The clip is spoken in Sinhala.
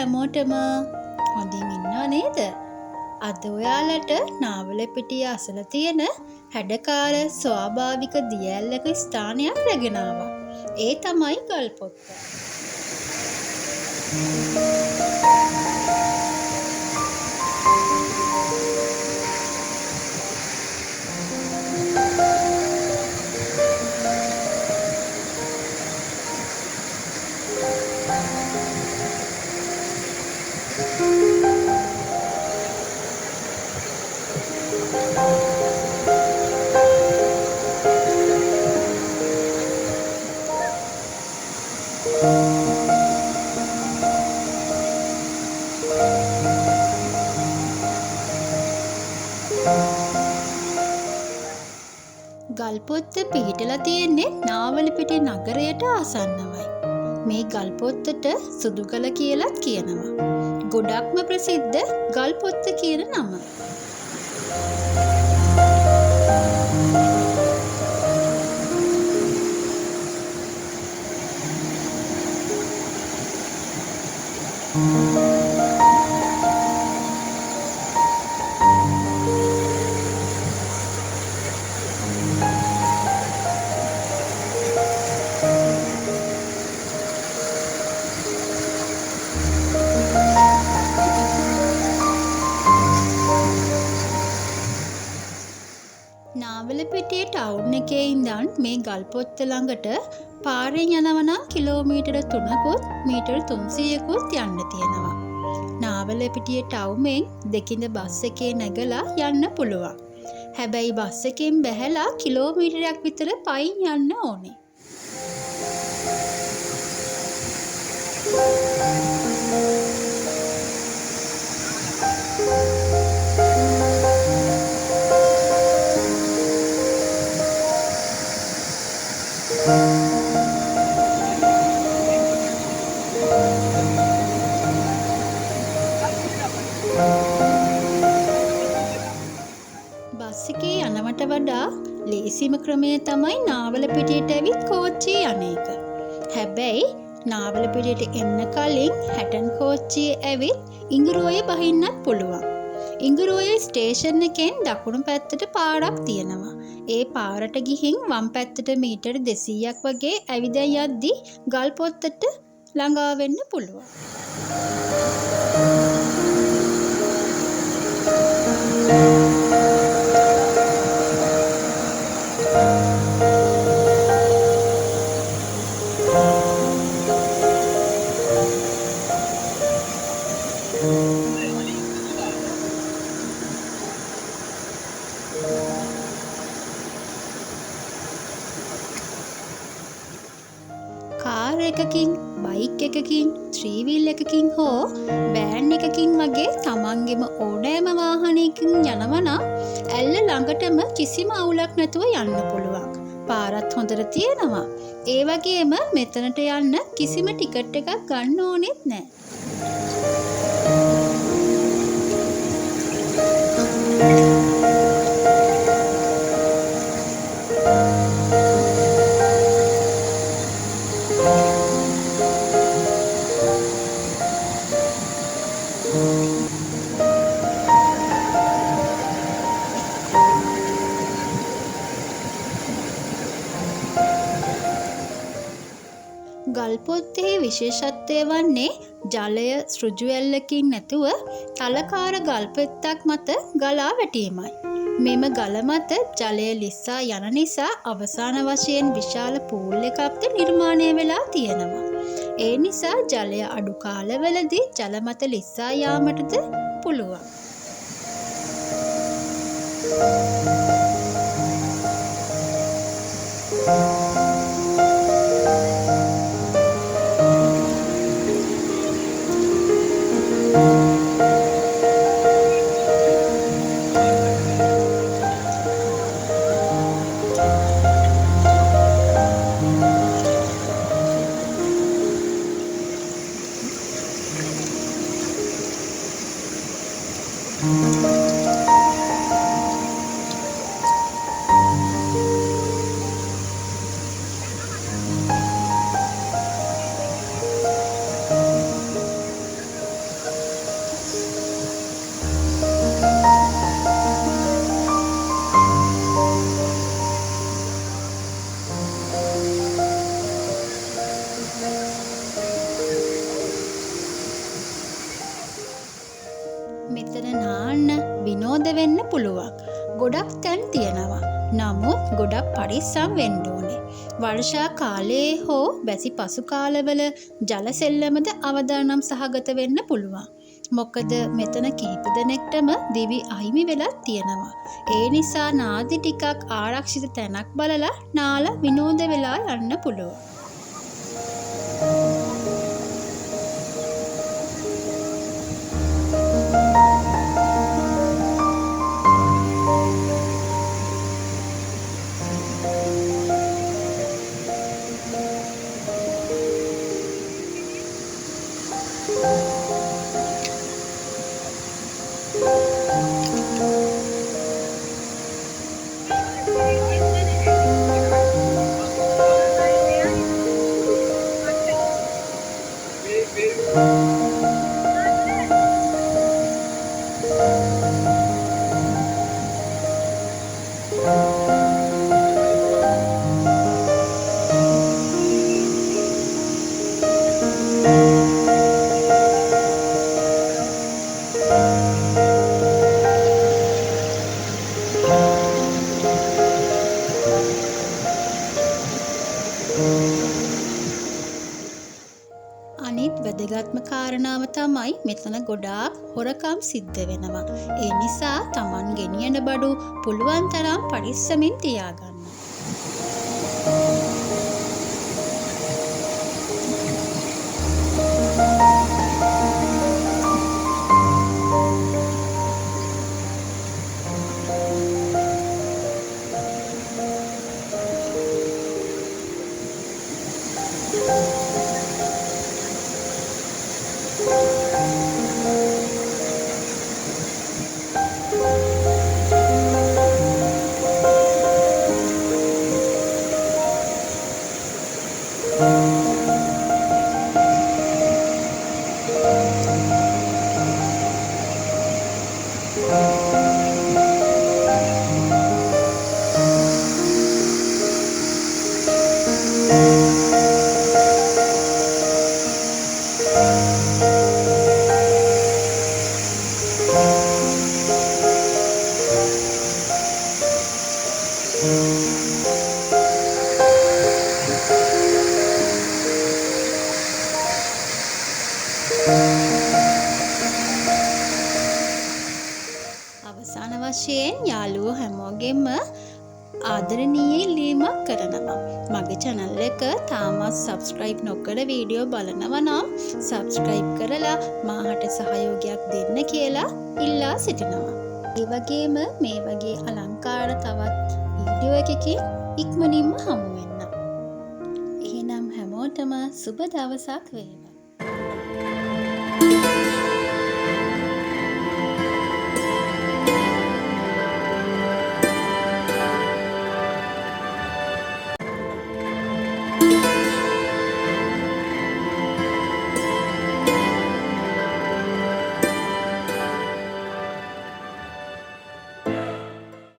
හැමෝටම හොඳින් ඉන්නව නේද? අද ඔයාලට නාවලපිටිය අසල තියෙන හැඩකාර ස්වාභාවික දිය ඇල්ලක ස්ථානයක් රැගෙන ආවා. ඒ තමයි ගල්පොත්ත. ගල්පොත්ත පිහිටලා තියෙන්නේ නාවලපිටිය නගරයට ආසන්නවයි. මේ ගල්පොත්තට සුදුගල කියලත් කියනවා. ගොඩක්ම ප්‍රසිද්ධ ගල්පොත්ත කියන නම. නාවලපිටිය ටවුන් එකේ ඉඳන් මේ ගල්පොත්ත ළඟට පාරෙන් යනවා නම් කිලෝමීටර 3කුත් මීටර 300කුත් යන්න තියෙනවා. නාවලපිටිය ටවුමෙන් දෙකින්ද බස් එකේ නැගලා යන්න පුළුවන්. හැබැයි බස් එකෙන් බැහැලා කිලෝමීටරයක් විතර පයින් යන්න ඕනේ. බස් එකේ යනවට වඩා ලේසිම ක්‍රමය තමයි නාවලපිටියට ඇවිත් කෝච්චියේ යන එක. හැබැයි නාවලපිටියට එන්න කලින් හැටන් කෝච්චියේ ඇවිත් ඉඟුරුඔය බහින්නත් පුළුවන්. ඉඟුරුඔය ස්ටේෂන් එකෙන් දකුණු පැත්තට පාරක් තියෙනවා. ඒ පාරට ගිහින් වම් පැත්තට මීටර 200ක් වගේ ඇවිදලා යද්දි ගල්පොත්තට ළඟා වෙන්න පුළුවන්. කාර් එකකින්, බයික් එකකින්, ත්‍රීවීල් එකකින් හෝ වෑන් එකකින් වගේ තමන්ගෙම ඕනෑම වාහනයකින් යනවා නම් ඇල්ල ළඟටම කිසිම අවුලක් නැතුව යන්න පුළුවන්. පාරත් හොඳට තියෙනවා. ඒ වගේම මෙතනට යන්න කිසිම ටිකට් එකක් ගන්න ඕනෙත් නැහැ. ගල්පොත්තේ විශේෂත්වය වන්නේ ජලය සෘජු ඇල්ලකින් නැතුව තලකාර ගල්පෙත්තක් මත ගලා වැටීමයි. මෙම ගල මත ජලය ලිස්සා යන නිසා අවසාන වශයෙන් විශාල පූල් එකක්ද නිර්මාණය වෙලා තියෙනවා. ඒ නිසා ජලය අඩු කාලවලදී ජල මත ලිස්සා යාමටද පුළුවන්. විනෝද වෙන්න පුළුවන්. ගොඩක් තැන් තියෙනවා. නමුත් ගොඩක් පරිස්සම් වෙන්න ඕනේ. වර්ෂා කාලයේ හෝ බැසි පසු කාලවල ජල සෙල්ලමද අවදානම් සහගත වෙන්න පුළුවන්. මොකද මෙතන කීප දෙනෙක්ටම දිවි අහිමි වෙලා තියෙනවා. ඒ නිසා නාදි ටිකක් ආරක්ෂිත තැනක් බලලා නාලා විනෝද වෙලා යන්න පුළුවන්. අනිත් වැදගත්ම කාරණාව තමයි මෙතන ගොඩාක් හොරකම් සිද්ධ වෙනවා. ඒ නිසා Taman ගෙනියන බඩු පුළුවන් තරම් පරිස්සමින් තියාගන්න. අවසාන වශයෙන් යාළුවෝ හැමෝගෙම ආදරණීය ඉල්ලීමක් කරනවා. මගේ channel එක තාමත් subscribe නොකර වීඩියෝ බලනවා නම් subscribe කරලා මාහට සහයෝගයක් දෙන්න කියලා ඉල්ලා සිටිනවා. ඒ වගේම මේ වගේ අලංකාර තවත් වීඩියෝ එකකින් ඉක්මනින්ම හමු වෙන්න. එහෙනම් හැමෝටම සුබ දවසක් වේවා.